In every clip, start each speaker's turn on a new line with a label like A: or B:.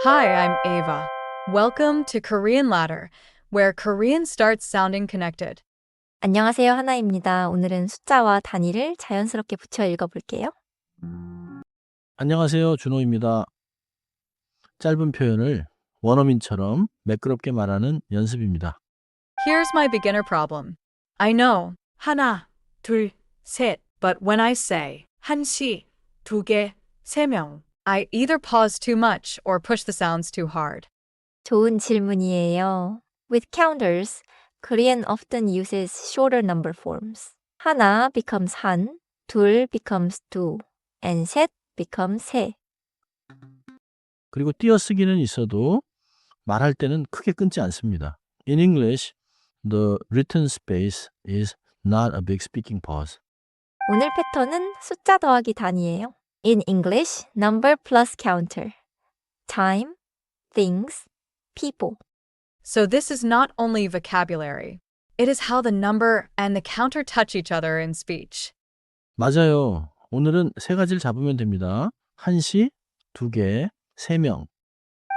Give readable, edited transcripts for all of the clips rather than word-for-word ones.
A: Hi, I'm Ava. Welcome to Korean Ladder, where Korean starts sounding connected.
B: 안녕하세요, 하나입니다. 오늘은 숫자와 단위를 자연스럽게 붙여 읽어볼게요.
C: 안녕하세요. 준호입니다. 짧은 표현을 원어민처럼 매끄럽게 말하는 연습입니다.
A: Here's my beginner problem. I know, 하나, 둘, 셋, but when I say 한시, 두 개, 세 명, I either pause too much or push the sounds too hard.
B: 좋은 질문이에요. With counters, Korean often uses shorter number forms. 하나 becomes 한, 둘 becomes 두, and 셋 becomes 세.
C: 그리고 띄어쓰기는 있어도 말할 때는 크게 끊지 않습니다. In English, the written space is not a big speaking pause.
B: 오늘 패턴은 숫자 더하기 단위예요. In English, number plus counter. Time, things, people.
A: So this is not only vocabulary, it is how the number and the counter touch each other in speech.
C: 맞아요. 오늘은 세 가지를 잡으면 됩니다. 한시, 두 개, 세 명.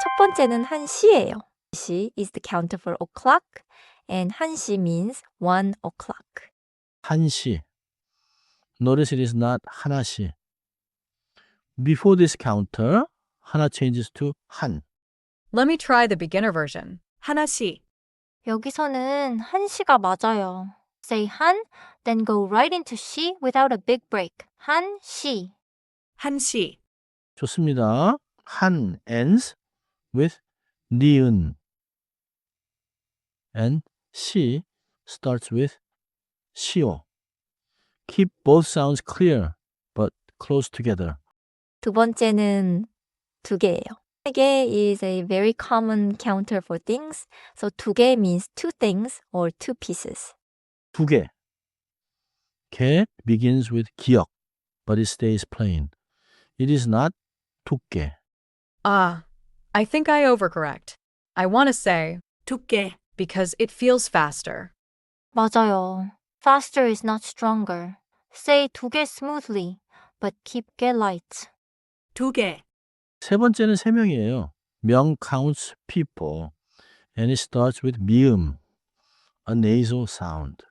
B: 첫 번째는 한시예요. 시 is the counter for o'clock, and 한시 means 1 o'clock.
C: 한시. Notice it is not 하나시. Before this counter, 하나 changes to 한.
A: Let me try the beginner version. 하나씩.
B: 여기서는 한시가 맞아요. Say 한, then go right into 시 without a big break. 한시.
A: 한시.
C: 좋습니다. 한 ends with 니은 and 시 starts with 시오. Keep both sounds clear but close together.
B: 두 번째는 두 개예요. 두 개 is a very common counter for things. So 두 개 means two things or two pieces.
C: 두 개. 개 begins with 기역 but it stays plain. It is not 두께.
A: I think I overcorrect. I want to say 두께 because it feels faster.
B: 맞아요. Faster is not stronger. Say 두 개 smoothly, but keep 개 light.
A: 두 개.
C: 세 번째는 세 명이에요. 명 counts people and it starts with 미음, a nasal sound.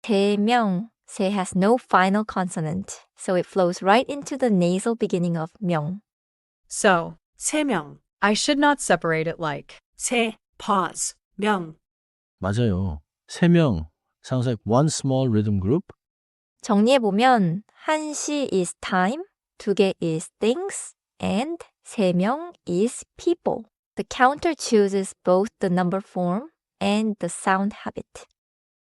B: 대명. 세 has no final consonant, so it flows right into the nasal beginning of 명.
A: So, 세 명. I should not separate it like 세, pause, 명.
C: 맞아요. 세 명 sounds like one small rhythm group.
B: 정리해보면 한시 is time, 두 개 is things, and 세 명 is people. The counter chooses both the number form and the sound habit.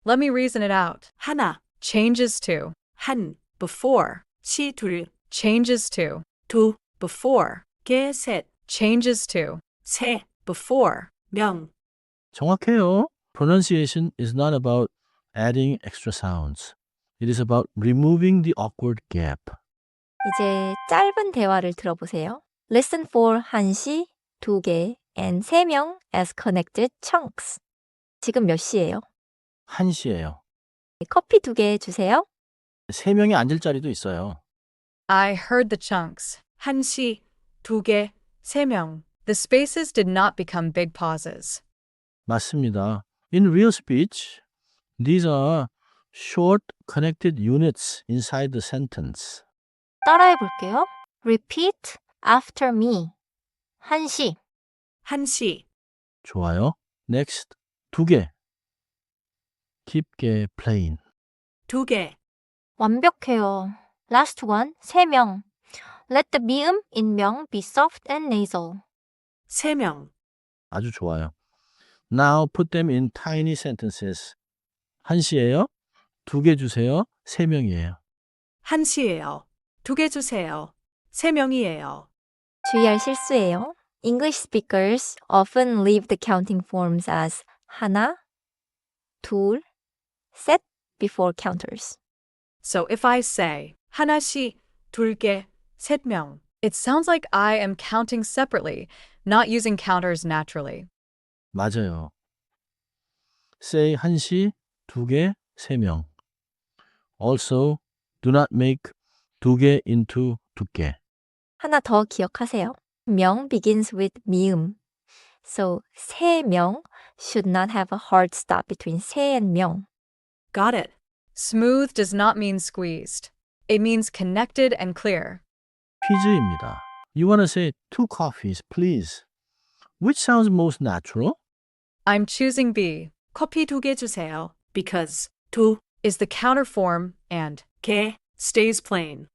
A: Let me reason it out. 하나 changes to 한 before. 시 둘 changes to 두 before. 개 셋 changes to 세 before. 명.
C: 정확해요. Pronunciation is not about adding extra sounds. It is about removing the awkward gap.
B: 이제 짧은 대화를 들어보세요. Listen for 한시, 두 개, and 세 명 as connected chunks. 지금 몇 시예요?
C: 1시예요.
B: 커피 두 개 주세요.
C: 세 명이 앉을 자리도 있어요.
A: I heard the chunks. 한시, 두 개, 세 명. The spaces did not become big pauses.
C: 맞습니다. In real speech, these are short connected units inside the sentence.
B: 따라해 볼게요. Repeat after me. 한시.
A: 한시.
C: 좋아요. Next, 두 개. 깊게 plain.
A: 두 개.
B: 완벽해요. Last one, 세 명. Let the 미음 in 명 be soft and nasal.
A: 세 명.
C: 아주 좋아요. Now put them in tiny sentences. 1시예요. 두 개 주세요. 세 명이에요.
A: 한시예요. 두 개 주세요. 세 명이에요.
B: 주의할 실수예요. English speakers often leave the counting forms as 하나, 둘, 셋 before counters.
A: So if I say 하나씩, 둘 개, 셋 명, it sounds like I am counting separately, not using counters naturally.
C: 맞아요. Say 1시, 두 개, 세 명. Also, do not make 두 개 into 두께.
B: 하나 더 기억하세요. 명 begins with 미음. So 세 명 should not have a hard stop between 세 and 명.
A: Got it. Smooth does not mean squeezed. It means connected and clear.
C: 퀴즈입니다. You want to say 2 coffees, please. Which sounds most natural?
A: I'm choosing B. 커피 2개 주세요. Because 2 is the counter form and 개 stays plain.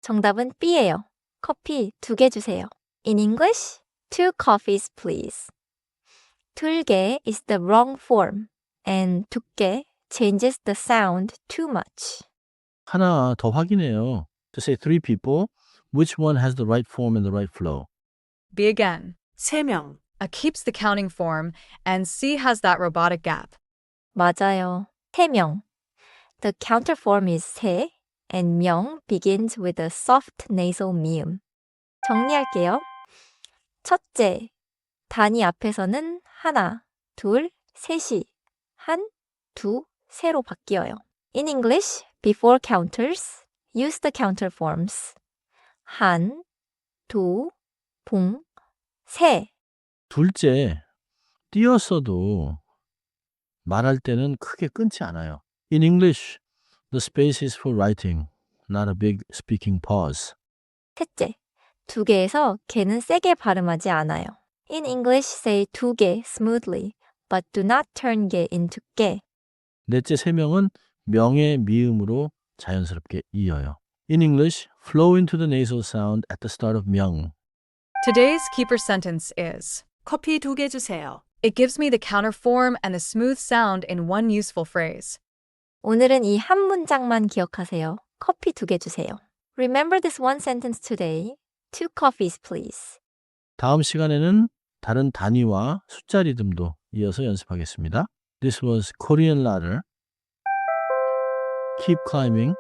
B: 정답은 B예요. 커피 2개 주세요. In English, 2 coffees please. 둘개 is the wrong form and 두께 changes the sound too much.
C: 하나 더 확인해요. To say 3 people, which one has the right form and the right flow?
A: B again. 3명. A keeps the counting form and C has that robotic gap.
B: 맞아요. 세 명. The counter form is 세 and 명 begins with a soft nasal 미음. 정리할게요. 첫째, 단위 앞에서는 하나, 둘, 셋이 한, 두, 세로 바뀌어요. In English, before counters, use the counter forms. 한, 두, 봉, 세.
C: 둘째, 띄었어도 말할 때는 크게 끊지 않아요. In English, the space is for writing, not a big speaking pause.
B: 셋째, 두 개에서 개는 세게 발음하지 않아요. In English, say 두 개 smoothly, but do not turn 개 into 개.
C: 넷째 세 명은 명의 미음으로 자연스럽게 이어요. In English, flow into the nasal sound at the start of 명.
A: Today's keeper sentence is 커피 2개 주세요. It gives me the counter form and the smooth sound in one useful phrase.
B: 오늘은 이 한 문장만 기억하세요. 커피 2개 주세요. Remember this one sentence today. 2 coffees, please.
C: 다음 시간에는 다른 단위와 숫자 리듬도 이어서 연습하겠습니다. This was Korean Ladder. Keep climbing.